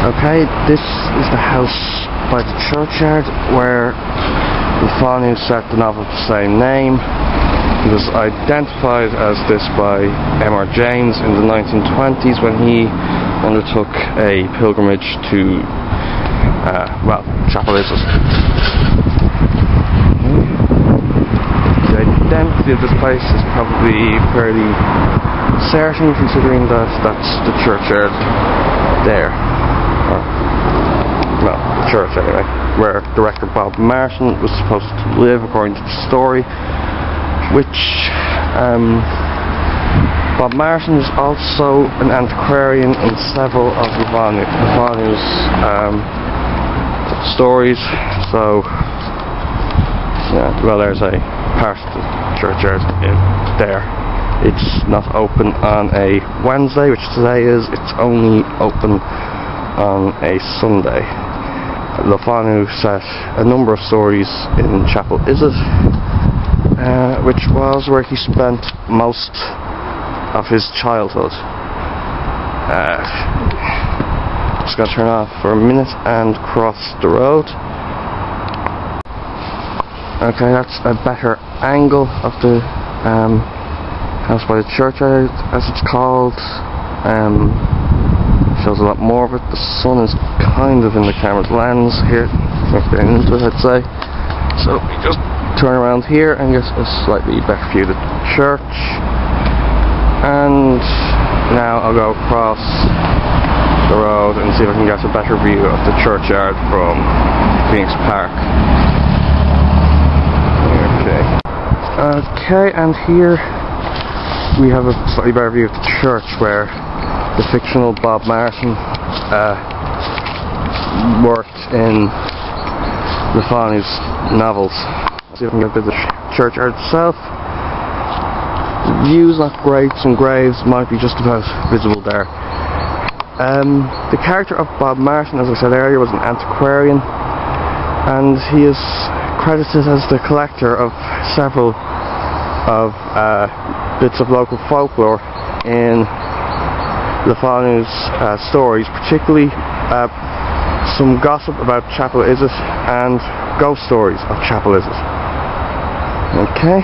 Okay, this is the house by the churchyard where Fanu set the novel of the same name. It was identified as this by M.R. James in the 1920s when he undertook a pilgrimage to, Chapel Isis. The identity of this place is probably fairly certain, considering that that's the churchyard there. The church anyway, where director Bob Martin was supposed to live, according to the story. Which Bob Martin is also an antiquarian in several of Fanu's stories. So, yeah, well, there's a part of the churchyard in there. It's not open on a Wednesday, which today is. It's only open on a Sunday. Fanu set a number of stories in Chapel Isis, which was where he spent most of his childhood. Just gonna turn off for a minute and cross the road. Okay, that's a better angle of the house by the churchyard, as it's called. Shows a lot more of it. The sun is kind of in the camera's lens here, not getting into it, I'd say. So we just turn around here and get a slightly better view of the church. And now I'll go across the road and see if I can get a better view of the churchyard from Phoenix Park. Okay, and here we have a slightly better view of the church where the fictional Bob Martin worked in Fanu's novels. See if I can get a bit of the churchyard itself. The view's not great, some graves might be just about visible there. The character of Bob Martin, as I said earlier, was an antiquarian, and he is credited as the collector of several of bits of local folklore in Fanu's stories, particularly some gossip about Chapel Isis and ghost stories of Chapel Isis. Okay,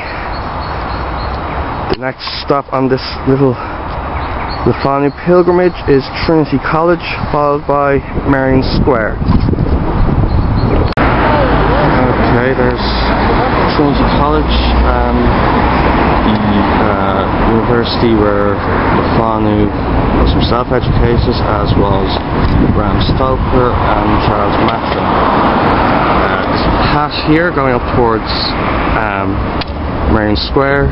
the next stop on this little Fanu pilgrimage is Trinity College, followed by Marion Square. Okay, there's Trinity College, the university where Fanu was himself educated, as was Bram Stoker and Charles Masham. This path here going up towards Marion Square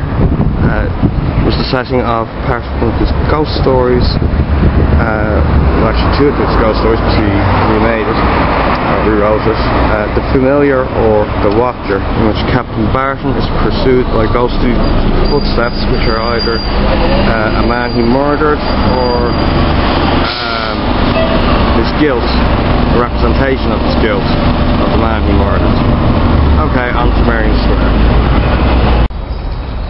was the setting of part of his ghost stories. Well, actually two of his ghost stories, because he remade it, or rewrote it. The Familiar or The Watcher, in which Captain Barton is pursued by ghostly footsteps, which are either a man he murdered or his guilt, a representation of his guilt of the man he murdered. Okay, on to Marion Square.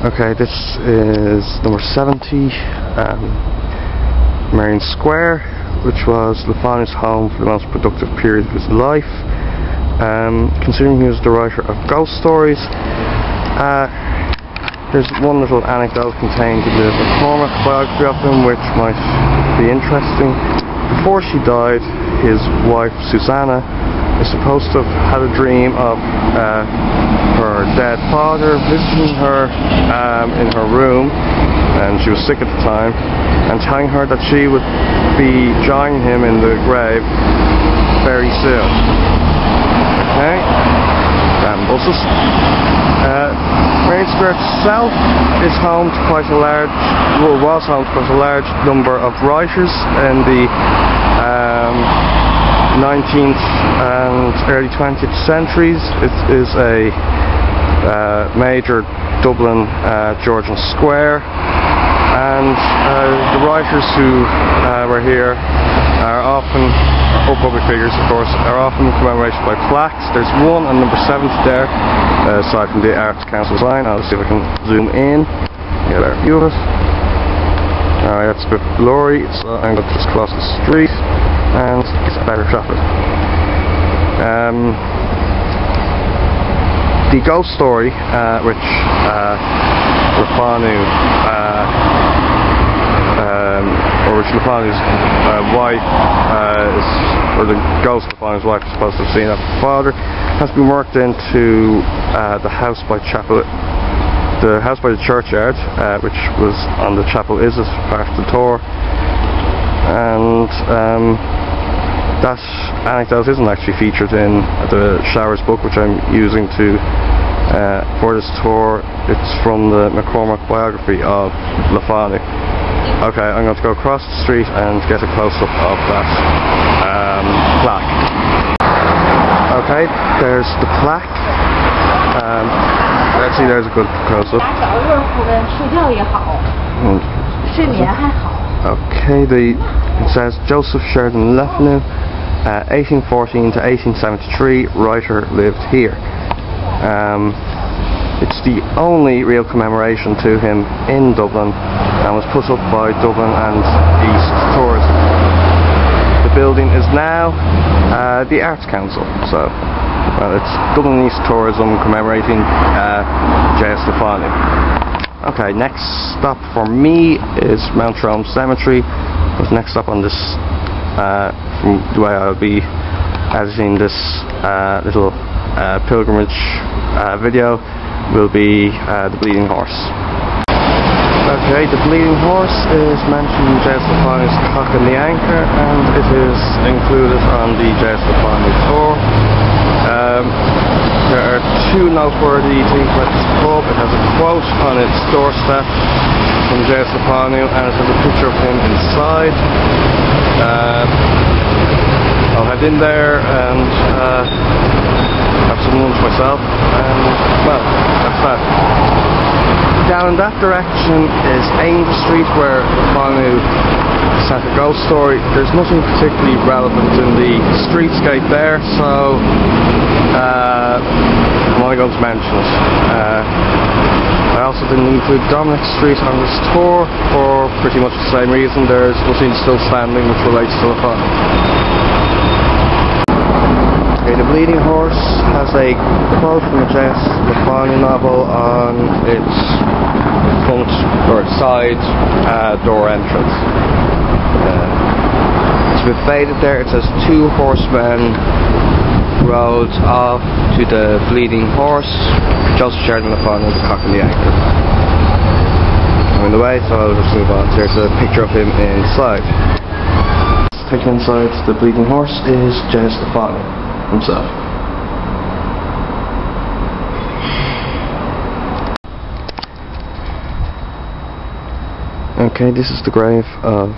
Okay, this is number 70, Marion Square, which was Fanu's home for the most productive period of his life. Considering he was the writer of ghost stories, there's one little anecdote contained in the McCormack biography of him which might be interesting. Before she died, his wife Susanna is supposed to have had a dream of her dead father visiting her in her room, and she was sick at the time, and telling her that she would be joining him in the grave very soon. Okay, buses. Marion Square itself is home to quite a large, well, was home to quite a large number of writers in the 19th and early 20th centuries. It is a major Dublin Georgian square, and the writers who were here are often, or public figures of course, are often commemorated by plaques. There's one on number 70 there, aside from the Arts Council sign. I'll see if I can zoom in, get a view of it. Alright, that's a bit blurry, so I'm going to just cross the street. and it's better chocolate. The ghost story, which Fanu, or which Fanu's wife, or the ghost of Fanu's wife is supposed to have seen after the father, has been worked into the house by the churchyard, which was on the chapel is as part of the tour, and that anecdote isn't actually featured in the Showers book, which I'm using to for this tour. It's from the McCormack biography of Fanu. Okay, I'm going to go across the street and get a close-up of that plaque. Okay, there's the plaque. Let's see, there's a good close-up. Okay, it says Joseph Sheridan Fanu, 1814 to 1873, writer, lived here. It's the only real commemoration to him in Dublin and was put up by Dublin and East Tourism. The building is now the Arts Council, so it's Dublin East Tourism commemorating J.S. Fanu. Okay, next stop for me is Mount Rome Cemetery. But next stop on this, from the way I'll be editing this little pilgrimage video, will be the Bleeding Horse. Okay, the Bleeding Horse is mentioned in J.S. Fanu's Cock and the Anchor, and it is included on the J.S. Fanu tour. There are two noteworthy things about this pub. It has a quote on its doorstep from J.S. Fanu, and it has a picture of him inside. I'll head in there and have some lunch myself, and well, that's that. Down in that direction is Angel Street, where Fanu sent a ghost story. There's nothing particularly relevant in the streetscape there, so I'm only going to mention it. I also didn't include Dominic Street on this tour for pretty much the same reason. There's nothing still standing which relates to Fanu. Okay, the Bleeding Horse has a quote from a J.S. Fanu novel on its front or side door entrance. It's a bit faded there. It says 2 horsemen rode off to the Bleeding Horse, Joseph Sheridan Fanu, the Cock and the Anchor. I'm in the way, so I'll just move on. There's a picture of him inside. Taken inside the Bleeding Horse is J.S. Fanu himself. Okay, this is the grave of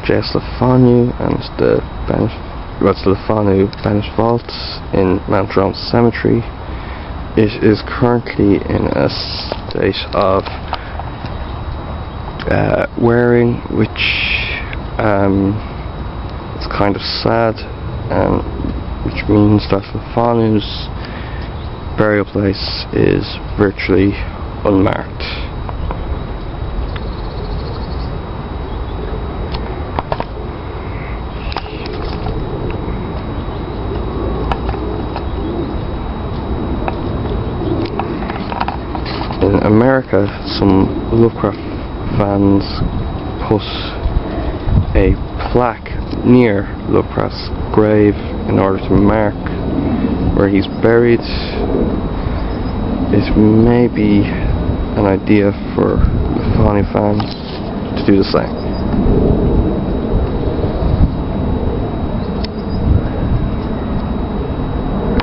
J.S. Fanu and the Fanu Banished Vault in Mount Rome Cemetery. It is currently in a state of wearing, which is kind of sad, which means that Fanu's burial place is virtually unmarked. In America, some Lovecraft fans put a plaque near Lovecraft's grave in order to mark where he's buried. It may be an idea for the Fanu fans to do the same.